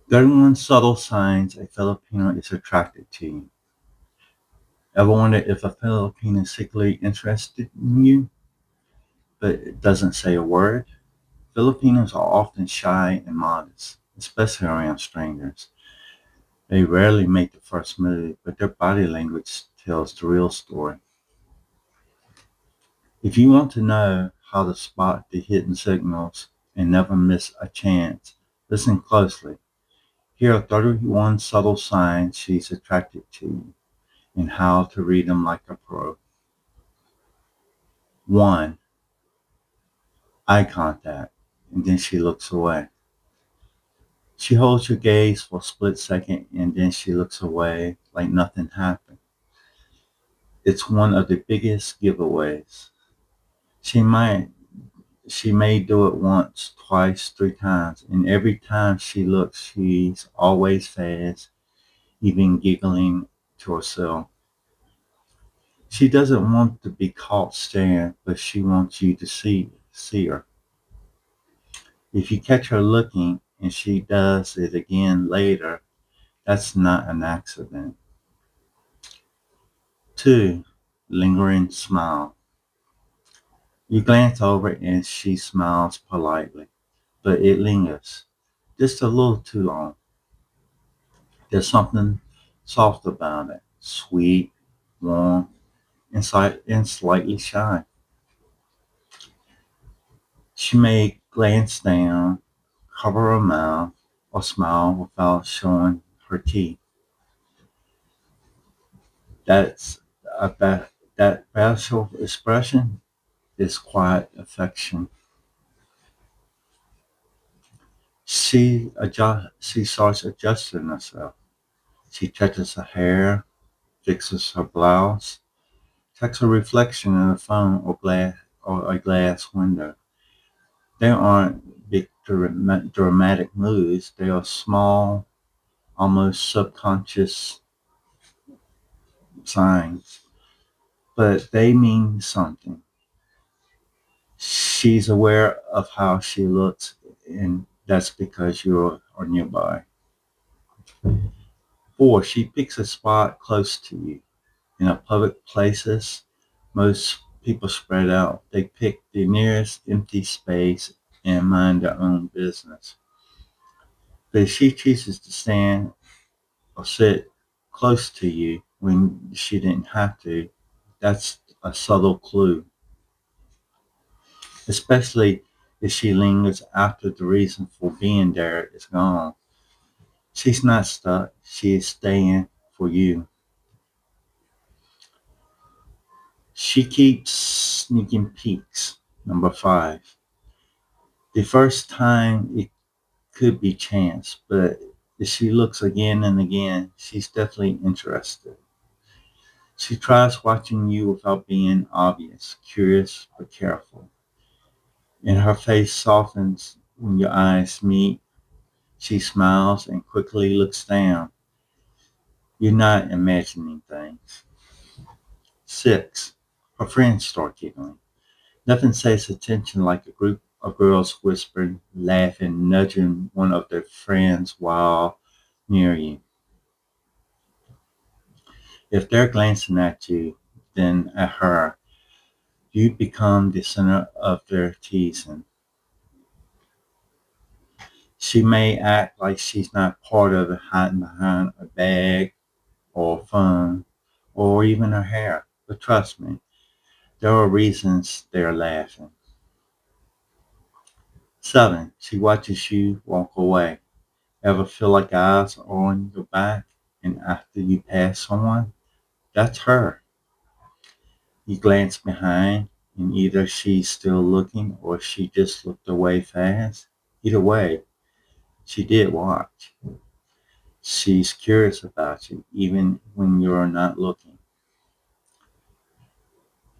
31 subtle signs a Filipino is attracted to you. Ever wonder if a Filipino is secretly interested in you, but it doesn't say a word? Filipinos are often shy and modest, especially around strangers. They rarely make the first move, but their body language tells the real story. If you want to know how to spot the hidden signals and never miss a chance, listen closely. Here are 31 subtle signs she's attracted to you and how to read them like a pro. 1. Eye contact, and then she looks away. She holds your gaze for a split second and then she looks away like nothing happened. It's one of the biggest giveaways. She might she may do it once, twice, three times, and every time she looks, she's always fast, even giggling to herself. She doesn't want to be caught staring, but she wants you to see her. If you catch her looking and she does it again later, that's not an accident. 2. Lingering smile. You glance over and she smiles politely, but it lingers just a little too long. There's something soft about it, sweet, warm, and slightly shy. She may glance down, cover her mouth, or smile without showing her teeth. That's that facial expression is quiet affection. She starts adjusting herself. She touches her hair, fixes her blouse, checks her reflection in a phone or a glass window. They aren't big dramatic moves. They are small, almost subconscious signs, but they mean something. She's aware of how she looks, and that's because you are nearby. 4. She picks a spot close to you. In a public places, most people spread out. They pick the nearest empty space and mind their own business. But if she chooses to stand or sit close to you when she didn't have to, that's a subtle clue, especially if she lingers after the reason for being there is gone. She's not stuck, she is staying for you. She keeps sneaking peeks. Number 5. The first time it could be chance, but if she looks again and again, she's definitely interested. She tries watching you without being obvious, curious but careful. And her face softens when your eyes meet. She smiles and quickly looks down. You're not imagining things. 6. Her friends start giggling. Nothing saves attention like a group of girls whispering, laughing, nudging one of their friends while near you. If they're glancing at you, then at her, you become the center of their teasing. She may act like she's not part of it, hiding behind a bag or a phone or even her hair. But trust me, there are reasons they're laughing. 7. She watches you walk away. Ever feel like eyes are on your back and after you pass someone? That's her. You glance behind and either she's still looking or she just looked away fast. Either way, she did watch. She's curious about you even when you're not looking.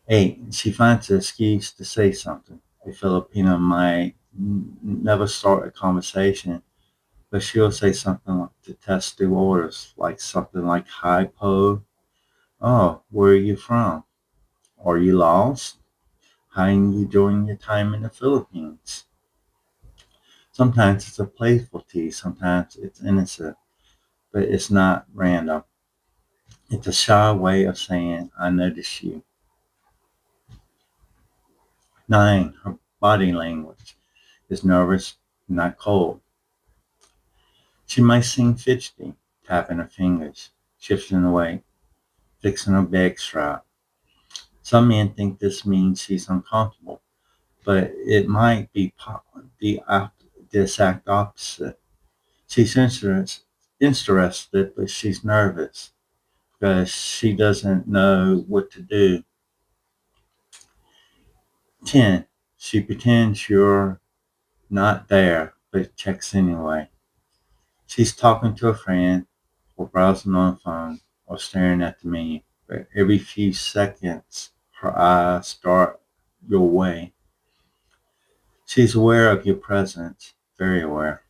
8. She finds an excuse to say something. A Filipino might never start a conversation, but she'll say something to test the waters, like something like "Hi, Po." "Oh, where are you from? Are you lost? How are you enjoying your time in the Philippines?" Sometimes it's a playful tease, sometimes it's innocent, but it's not random. It's a shy way of saying, I notice you. 9. Her body language is nervous, not cold. She might seem fidgety, tapping her fingers, shifting away, fixing her bag strap. Some men think this means she's uncomfortable, but it might be the exact opposite. She's interested, but she's nervous because she doesn't know what to do. 10. She pretends you're not there, but checks anyway. She's talking to a friend, or browsing on a phone, or staring at the menu. But every few seconds, her eyes start your way. She's aware of your presence, very aware.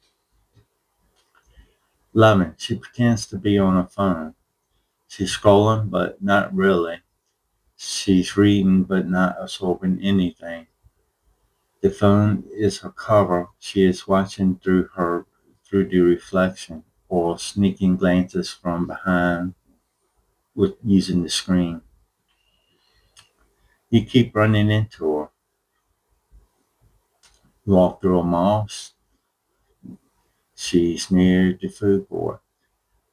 11. She pretends to be on her phone. She's scrolling, but not really. She's reading, but not absorbing anything. The phone is her cover. She is watching through the reflection, or sneaking glances from behind with using the screen. You keep running into her. You walk through a mall. She's near the food court.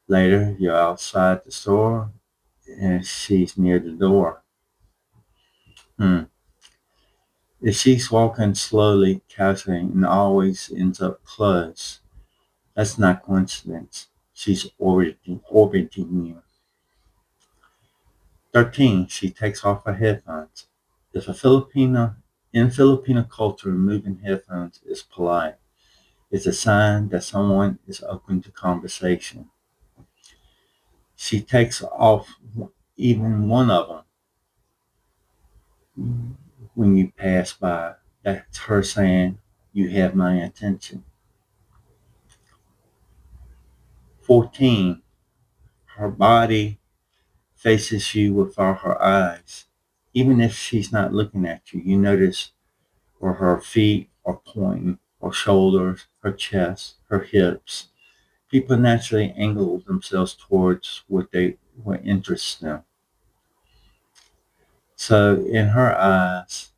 Later, you're outside the store and she's near the door. Hmm. If she's walking slowly, casually, and always ends up close, that's not coincidence. She's orbiting you. 13. She takes off her headphones. If a Filipino in Filipino culture, removing headphones is polite. It's a sign that someone is open to conversation. She takes off even one of them when you pass by. That's her saying, you have my attention. 14. Her body faces you with all her eyes. Even if she's not looking at you, you notice where her feet are pointing, her shoulders, her chest, her hips. People naturally angle themselves towards what interests them. So in her eyes,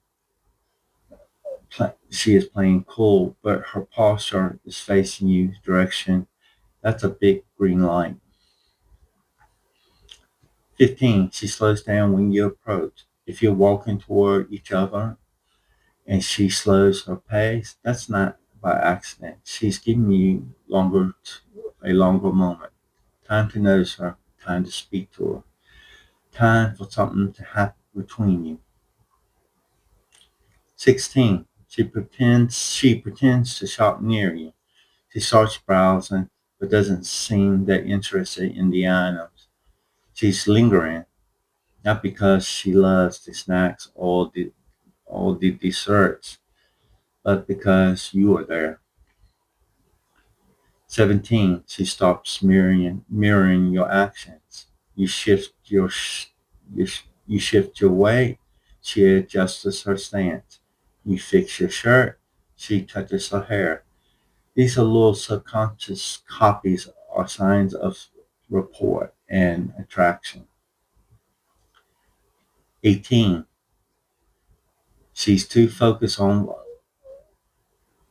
she is playing cool, but her posture is facing you direction. That's a big green light. 15. She slows down when you approach. If you're walking toward each other and she slows her pace, that's not by accident. She's giving you a longer moment. Time to notice her, time to speak to her, time for something to happen between you. 16. She pretends to shop near you. She starts browsing, but doesn't seem that interested in the items. She's lingering, not because she loves the snacks or the desserts, but because you are there. 17. She stops mirroring your actions. You shift you shift your weight. She adjusts her stance. You fix your shirt. She touches her hair. These are little subconscious copies or signs of rapport and attraction. 18. She's too focused on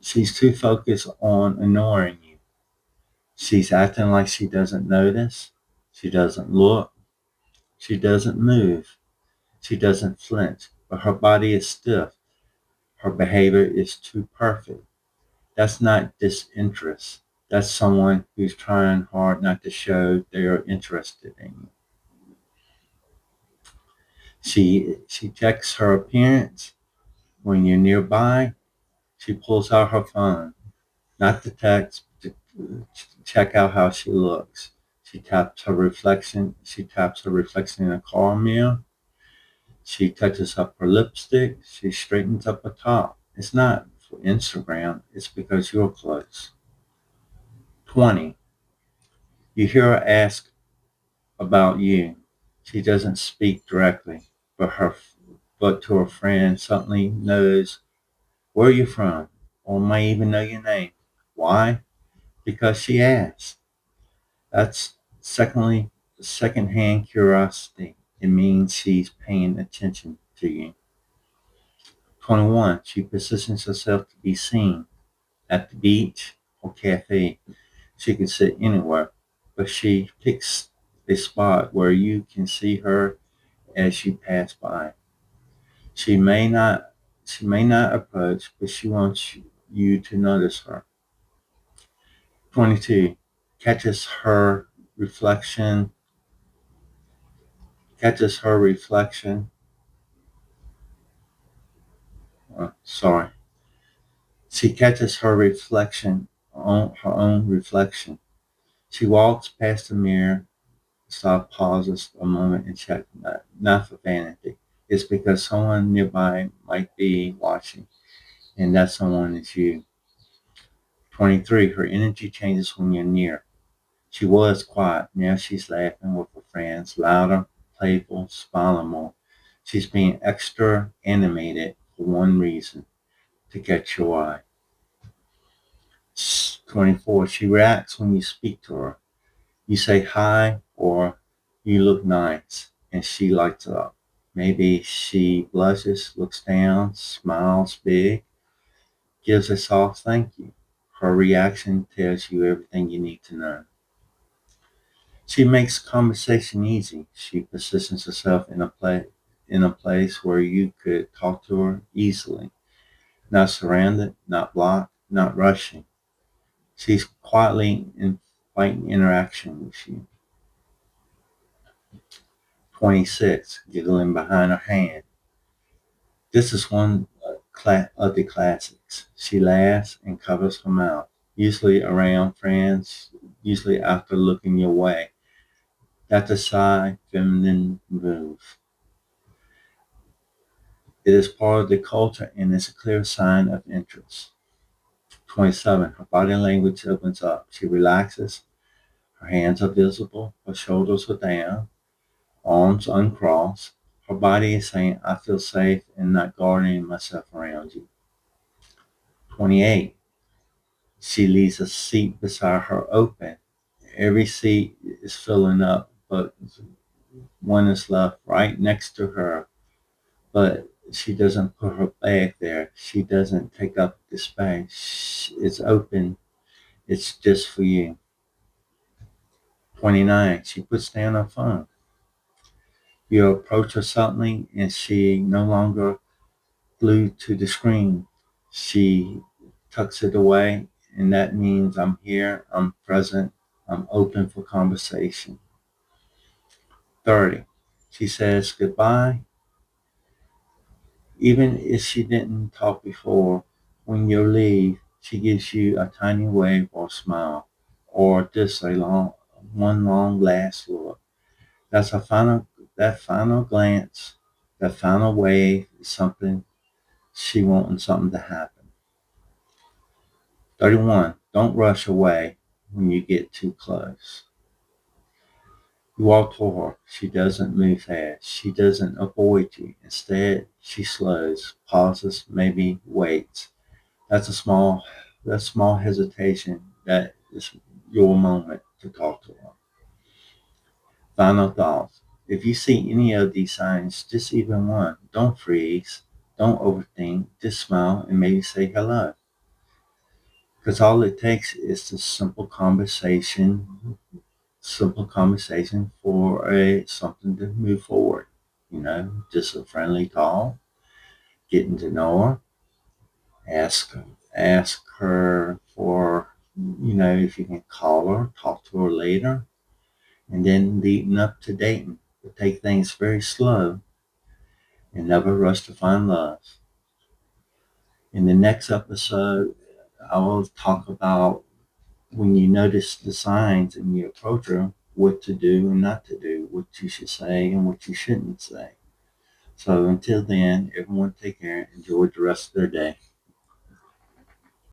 she's too focused on ignoring you. She's acting like she doesn't notice. She doesn't look. She doesn't move. She doesn't flinch. But her body is stiff. Her behavior is too perfect. That's not disinterest. That's someone who's trying hard not to show they are interested in you. She checks her appearance. When you're nearby, she pulls out her phone, not to text, to check out how she looks. She taps her reflection in a car mirror. She touches up her lipstick. She straightens up her top. It's not for Instagram, it's because you're close. 20. You hear her ask about you. She doesn't speak directly, but to her friend suddenly knows where you're from, or might even know your name. Why? Because she asked. That's secondly, secondhand curiosity. It means she's paying attention to you. 21. She positions herself to be seen at the beach or cafe. She can sit anywhere, but she picks a spot where you can see her as you pass by. She may not she may not approach, but she wants you to notice her. 22. Catches her reflection, catches her reflection. Sorry. She catches her reflection on her own reflection. She walks past the mirror, stops, pauses a moment, and checks. Not for vanity. It's because someone nearby might be watching, and that someone is you. 23. Her energy changes when you're near. She was quiet. Now she's laughing with her friends, louder, playful, smiling more. She's being extra animated for one reason, to catch your eye. 24. She reacts when you speak to her. You say hi or you look nice, and she lights up. Maybe she blushes, looks down, smiles big, gives a soft thank you. Her reaction tells you everything you need to know. She makes conversation easy. She positions herself in a place where you could talk to her easily, not surrounded, not blocked, not rushing. She's quietly inviting interaction with you. 26, giggling behind her hand. This is one of the classics. She laughs and covers her mouth, usually around friends, usually after looking your way. That's a shy, feminine move. It is part of the culture and is a clear sign of interest. 27. Her body language opens up. She relaxes. Her hands are visible. Her shoulders are down. Arms uncrossed. Her body is saying, I feel safe and not guarding myself around you. 28. She leaves a seat beside her open. Every seat is filling up, but one is left right next to her. But she doesn't put her bag there. She doesn't take up the space. It's open. It's just for you. 29. She puts down her phone. You approach her suddenly and she no longer glued to the screen. She tucks it away, and that means I'm here, I'm present, I'm open for conversation. 30. She says goodbye, even if she didn't talk before. When you leave, she gives you a tiny wave or smile, or just one long last look. That's that final glance, that final wave is something she wanting something to happen. 31. Don't rush away when you get too close. You walk toward her. She doesn't move fast. She doesn't avoid you. Instead, she slows, pauses, maybe waits. That's a small hesitation. That is your moment to talk to her. Final thoughts. If you see any of these signs, just even one, don't freeze. Don't overthink. Just smile and maybe say hello. Because all it takes is a simple conversation for something to move forward. Just a friendly call, getting to know her, ask ask her for if you can call her, talk to her later, and then leading up to dating. But take things very slow and never rush to find love. In the next episode, I will talk about when you notice the signs and you approach her, what to do and not to do, what you should say and what you shouldn't say. So until then, everyone take care. Enjoy the rest of their day.